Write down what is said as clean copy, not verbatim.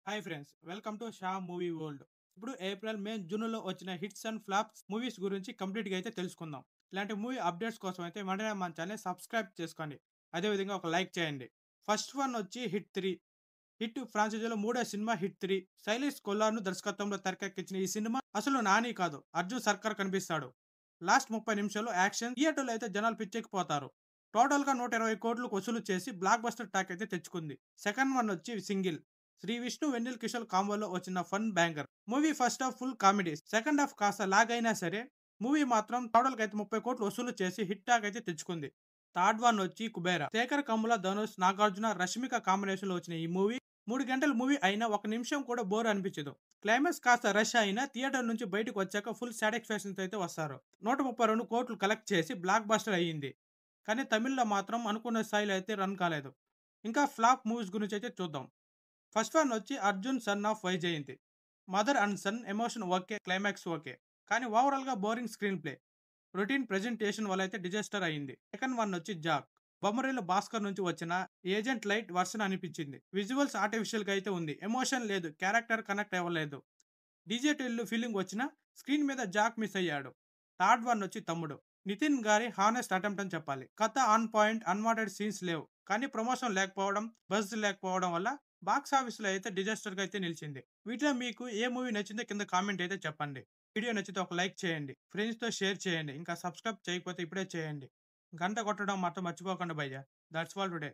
Hi friends, welcome to Shah movie world. ఇప్పుడు April, మే, జూన్లో వచ్చిన హిట్స్ అండ్ ఫ్లాప్స్ మూవీస్ గురించి కంప్లీట్గా అయితే తెలుసుకుందాం. ఇలాంటి మూవీ అప్డేట్స్ కోసం అయితే వెంటనే మన ఛానల్ సబ్స్క్రైబ్ చేసుకోండి. అదేవిధంగా ఒక లైక్ చేయండి. ఫస్ట్ వన్ వచ్చి హిట్ 3. హిట్ ఫ్రాంచైజీలో మూడో సినిమా హిట్ 3. శైలేష్ కొల్లార్ను దర్శకత్వంలో తెరకెక్కించిన ఈ సినిమా అసలు నాని కాదు, అర్జున్ సర్కార్ కనిపిస్తాడు. లాస్ట్ 30 నిమిషాలు యాక్షన్, థియేటర్లో అయితే జనాలు పిచ్చెక్కిపోతారు. టోటల్ గా 120 కోట్లు వసూలు చేసి బ్లాక్ బస్టర్ టాక్ అయితే తెచ్చుకుంది. సెకండ్ వన్ వచ్చి సింగిల్. శ్రీ విష్ణు వెన్నెల్ కిషోర్ కాంబోలో వచ్చిన fun banger movie. First half full comedy, second half కాస్త లాగ్ అయినా సరే మూవీ మాత్రం టోటల్ గా అయితే 30 కోట్లు వసూలు చేసి హిట్ టాక్ అయితే తెచ్చుకుంది. థర్డ్ వన్ వచ్చి కుబేరా. శేఖర్ కమ్ముల, ధనుష్, నాగార్జున, రష్మిక కాంబినేషన్ లో వచ్చిన ఈ మూవీ 3 గంటల మూవీ అయినా ఒక నిమిషం కూడా బోర్ అనిపించదు. క్లైమాక్స్ కాస్త రష్ అయినా థియేటర్ నుంచి బయటకు వచ్చాక ఫుల్ సాటిస్ఫాక్షన్ తో అయితే వస్తారు. 132 కోట్లు కలెక్ట్ చేసి బ్లాక్ బస్టర్ అయ్యింది. కానీ తమిళ్లో మాత్రం అనుకున్న స్థాయిలో అయితే రన్ కాలేదు. ఇంకా ఫ్లాప్ మూవీస్ గురించి అయితే చూద్దాం. ఫస్ట్ వన్ వచ్చి Arjun son of Vyjayanthi. Mother and son emotion okay, climax okay, కానీ ఓవరాల్ గా boring screen play, routine presentation వల్ల అయితే డిజాస్టర్ అయింది. సెకండ్ వన్ వచ్చి జాక్. బొమ్మరిల్లు భాస్కర్ నుంచి వచ్చిన ఏజెంట్ లైట్ వర్షన్ అనిపించింది. విజువల్స్ ఆర్టిఫిషియల్ గా అయితే ఉంది, ఎమోషన్ లేదు, క్యారెక్టర్ కనెక్ట్ అవ్వలేదు. డీజేటిల్లు ఫీలింగ్ వచ్చిన స్క్రీన్ మీద జాక్ మిస్ అయ్యాడు. థర్డ్ వన్ వచ్చి తమ్ముడు. నితిన్ గారి హానెస్ట్ అటెంప్ట్ అని చెప్పాలి. కథ ఆన్ పాయింట్, అన్వాంటెడ్ సీన్స్ లేవు, కానీ ప్రమోషన్ లేకపోవడం, బజ్ లేకపోవడం వల్ల బాక్స్ ఆఫీస్ లో అయితే డిజాస్టర్ గా అయితే నిలిచింది. వీటిలో మీకు ఏ మూవీ నచ్చిందో కింద కామెంట్ అయితే చెప్పండి. వీడియో నచ్చితే ఒక లైక్ చేయండి, ఫ్రెండ్స్ తో షేర్ చేయండి, ఇంకా సబ్స్క్రైబ్ చేయకపోతే ఇప్పుడే చేయండి. గంట కొట్టడం మాత్రం మర్చిపోకండి భయ్యా. That's all today.